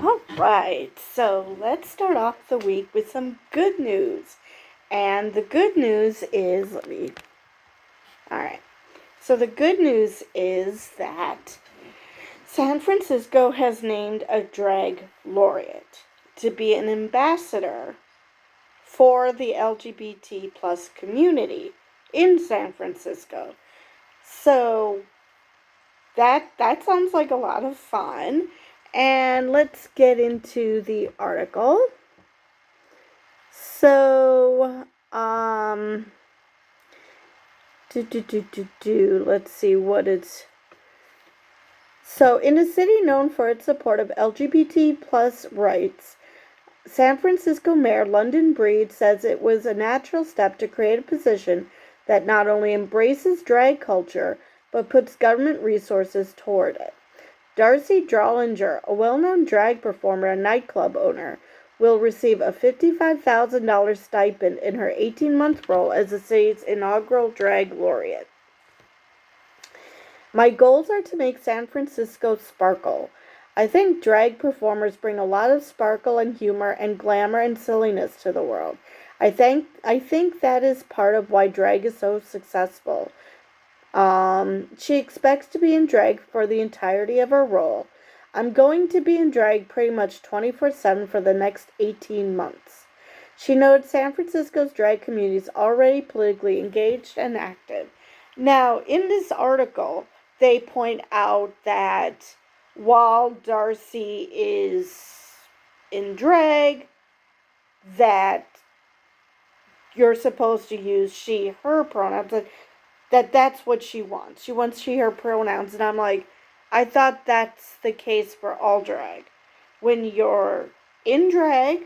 All right, so let's start off the week with some good news. And the good news is, all right. So the good news is that San Francisco has named a drag laureate to be an ambassador for the LGBT plus community in San Francisco. So that sounds like a lot of fun. And let's get into the article. So, let's see what it's. So, in a city known for its support of LGBT plus rights, San Francisco Mayor London Breed says it was a natural step to create a position that not only embraces drag culture, but puts government resources toward it. Darcy Drollinger, a well-known drag performer and nightclub owner, will receive a $55,000 stipend in her 18-month role as the city's inaugural drag laureate. My goals are to make San Francisco sparkle. I think drag performers bring a lot of sparkle and humor and glamour and silliness to the world. I think that is part of why drag is so successful. She expects to be in drag for the entirety of her role. I'm going to be in drag pretty much 24/7 for the next 18 months. She noted San Francisco's drag community is already politically engaged and active. Now, in this article, they point out that while Darcy is in drag, that you're supposed to use she, her pronouns, that's what she wants. She wants she, her pronouns, and I'm like, I thought that's the case for all drag. When you're in drag,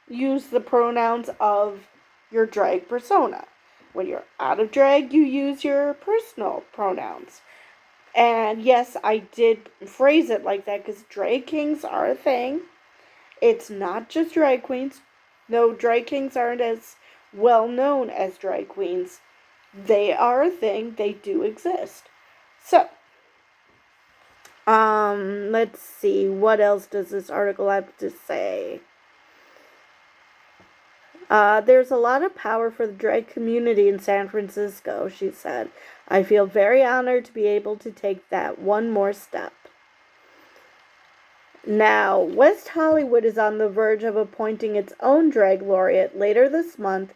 use the pronouns of your drag persona. When you're out of drag, you use your personal pronouns. And yes, I did phrase it like that because drag kings are a thing. It's not just drag queens. No, drag kings aren't as well known as drag queens. They are a thing. They do exist. So, let's see. What else does this article have to say? There's a lot of power for the drag community in San Francisco, she said. I feel very honored to be able to take that one more step. Now, West Hollywood is on the verge of appointing its own drag laureate later this month,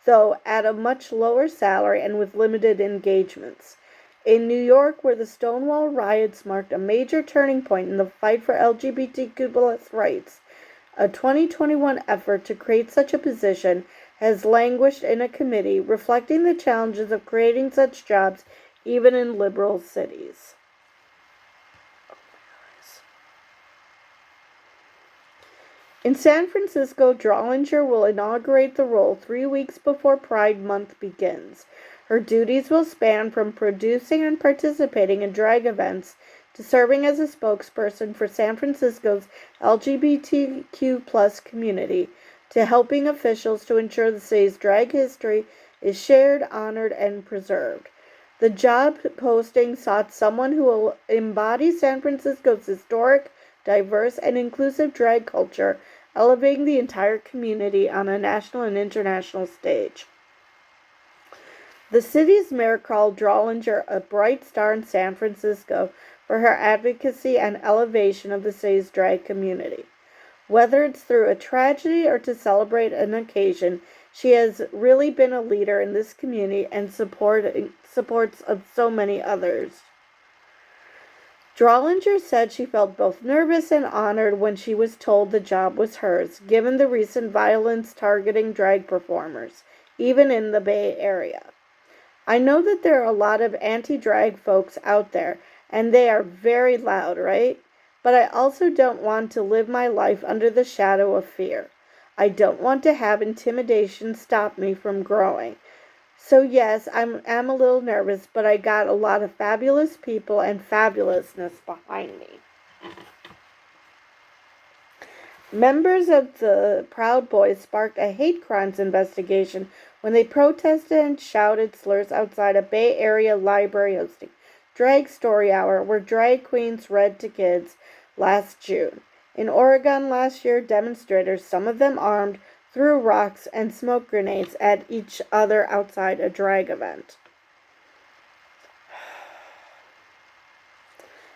though at a much lower salary and with limited engagements. In New York, where the Stonewall riots marked a major turning point in the fight for LGBTQ+ rights, a 2021 effort to create such a position has languished in a committee, reflecting the challenges of creating such jobs even in liberal cities. In San Francisco, Drollinger will inaugurate the role 3 weeks before Pride Month begins. Her duties will span from producing and participating in drag events to serving as a spokesperson for San Francisco's LGBTQ+ community, to helping officials to ensure the city's drag history is shared, honored, and preserved. The job posting sought someone who will embody San Francisco's historic, diverse, and inclusive drag culture, elevating the entire community on a national and international stage. The city's mayor called Drollinger a bright star in San Francisco for her advocacy and elevation of the city's drag community. Whether it's through a tragedy or to celebrate an occasion, she has really been a leader in this community and supports of so many others. Drollinger said she felt both nervous and honored when she was told the job was hers, given the recent violence targeting drag performers, even in the Bay Area. I know that there are a lot of anti-drag folks out there, and they are very loud, right? But I also don't want to live my life under the shadow of fear. I don't want to have intimidation stop me from growing. So yes, I'm a little nervous, but I got a lot of fabulous people and fabulousness behind me. Members of the Proud Boys sparked a hate crimes investigation when they protested and shouted slurs outside a Bay Area library hosting Drag Story Hour, where drag queens read to kids last June. In Oregon last year, demonstrators, some of them armed, threw rocks and smoke grenades at each other outside a drag event.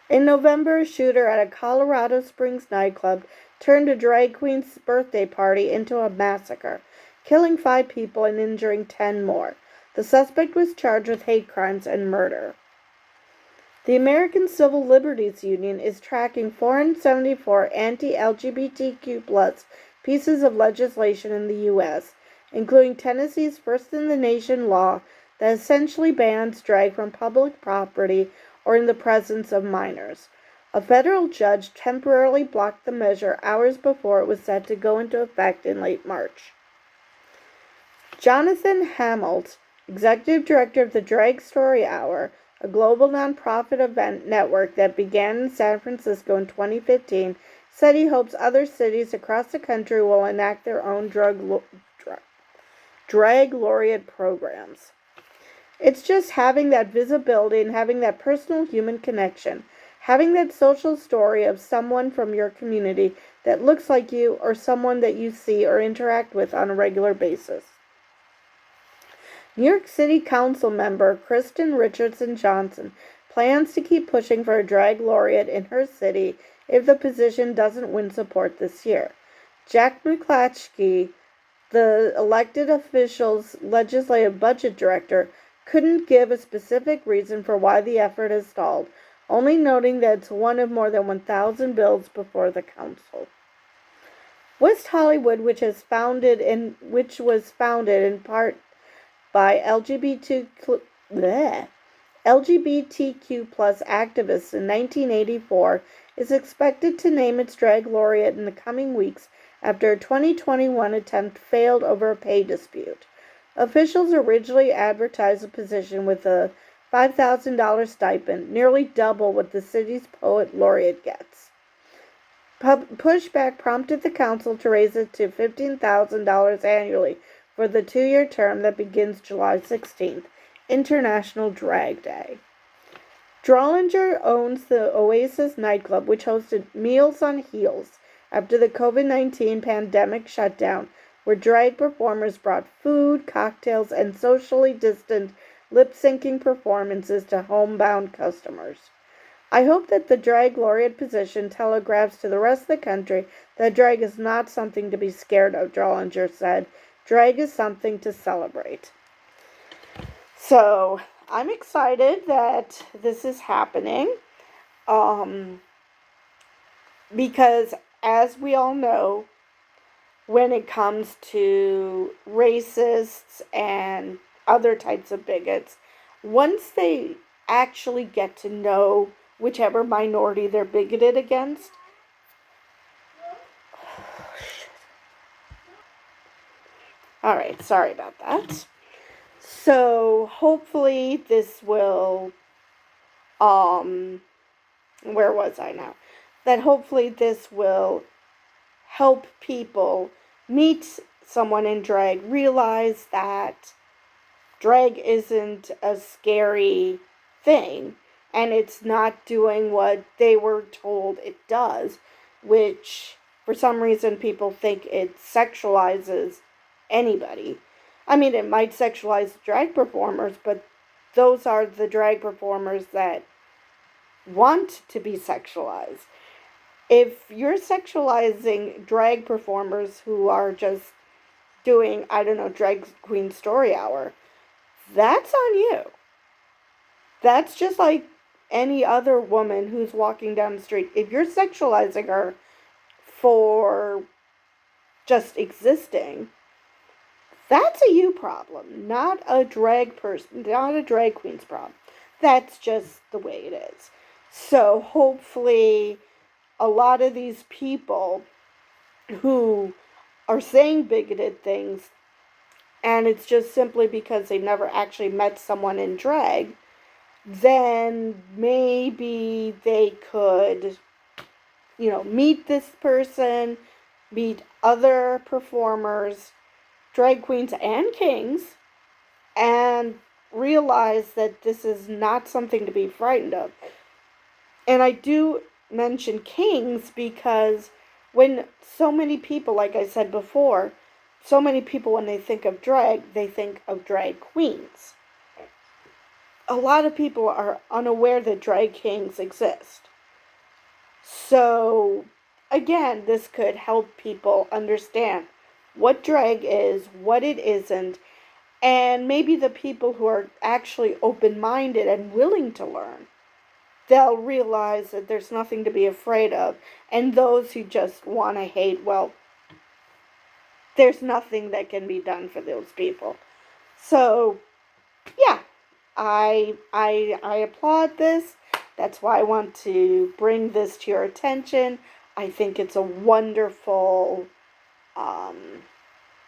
In November, a shooter at a Colorado Springs nightclub turned a drag queen's birthday party into a massacre, killing 5 people and injuring 10 more. The suspect was charged with hate crimes and murder. The American Civil Liberties Union is tracking 474 anti-LGBTQ+ pieces of legislation in the U.S., including Tennessee's first-in-the-nation law that essentially bans drag from public property or in the presence of minors. A federal judge temporarily blocked the measure hours before it was set to go into effect in late March. Jonathan Hamelt, executive director of the Drag Story Hour, a global nonprofit event network that began in San Francisco in 2015, said he hopes other cities across the country will enact their own drag laureate programs. It's just having that visibility and having that personal human connection, having that social story of someone from your community that looks like you or someone that you see or interact with on a regular basis. New York City Council member Kristen Richardson Johnson plans to keep pushing for a drag laureate in her city if the position doesn't win support this year. Jack McClatchy, the elected official's legislative budget director, couldn't give a specific reason for why the effort has stalled, only noting that it's one of more than 1,000 bills before the council. West Hollywood, which was founded in part by LGBTQ+ activists in 1984, is expected to name its drag laureate in the coming weeks after a 2021 attempt failed over a pay dispute. Officials originally advertised the position with a $5,000 stipend, nearly double what the city's poet laureate gets. Pushback prompted the council to raise it to $15,000 annually for the 2-year term that begins July 16th, International Drag Day. Drollinger owns the Oasis nightclub, which hosted Meals on Heels after the COVID-19 pandemic shutdown, where drag performers brought food, cocktails, and socially distant lip-syncing performances to homebound customers. I hope that the drag laureate position telegraphs to the rest of the country that drag is not something to be scared of, Drollinger said. Drag is something to celebrate. So, I'm excited that this is happening, because as we all know, when it comes to racists and other types of bigots, once they actually get to know whichever minority they're bigoted against, alright, sorry about that. So hopefully this will, where was I now? That hopefully this will help people meet someone in drag, realize that drag isn't a scary thing, and it's not doing what they were told it does, which for some reason people think it sexualizes anybody. I mean, it might sexualize drag performers, but those are the drag performers that want to be sexualized. If you're sexualizing drag performers who are just doing, Drag Queen Story Hour, that's on you. That's just like any other woman who's walking down the street. If you're sexualizing her for just existing, that's a you problem, not a drag queen's problem. That's just the way it is. So hopefully a lot of these people who are saying bigoted things, and it's just simply because they've never actually met someone in drag, then maybe they could, meet this person, meet other performers, drag queens and kings, and realize that this is not something to be frightened of. And I do mention kings because when so many people, like I said before, so many people, when they think of drag, they think of drag queens. A lot of people are unaware that drag kings exist. So, again, this could help people understand what drag is, what it isn't, and maybe the people who are actually open minded and willing to learn, they'll realize that there's nothing to be afraid of. And those who just want to hate, well, there's nothing that can be done for those people. So, yeah, I applaud this. That's why I want to bring this to your attention. I think it's a um,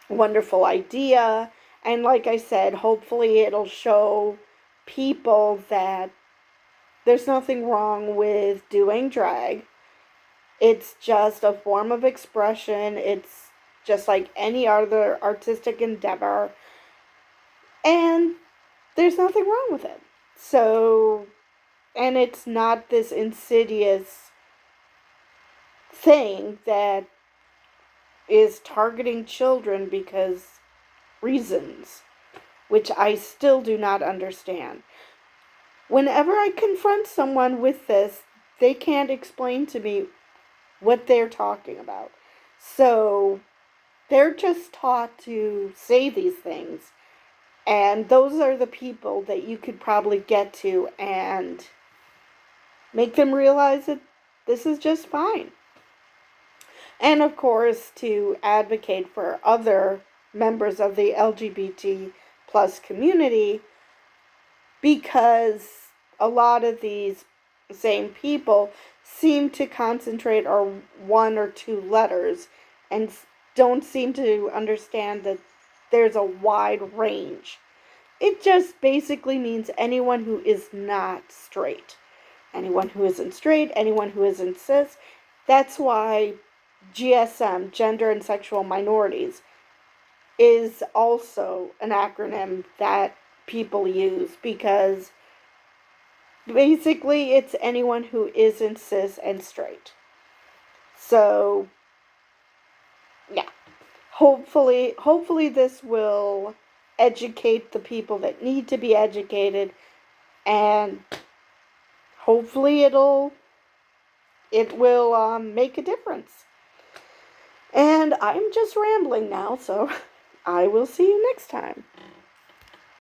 wonderful idea. And like I said, hopefully it'll show people that there's nothing wrong with doing drag. It's just a form of expression. It's just like any other artistic endeavor. And there's nothing wrong with it. So, and it's not this insidious thing that is targeting children because reasons, which I still do not understand. Whenever I confront someone with this, they can't explain to me what they're talking about. So they're just taught to say these things. And those are the people that you could probably get to and make them realize that this is just fine. And of course, to advocate for other members of the LGBT plus community, because a lot of these same people seem to concentrate on one or two letters and don't seem to understand that there's a wide range. It just basically means anyone who is not straight. Anyone who isn't straight, anyone who isn't cis. That's why GSM, gender and sexual minorities, is also an acronym that people use because basically it's anyone who isn't cis and straight. So, yeah. Hopefully this will educate the people that need to be educated, and hopefully it will make a difference. And I'm just rambling now, so I will see you next time.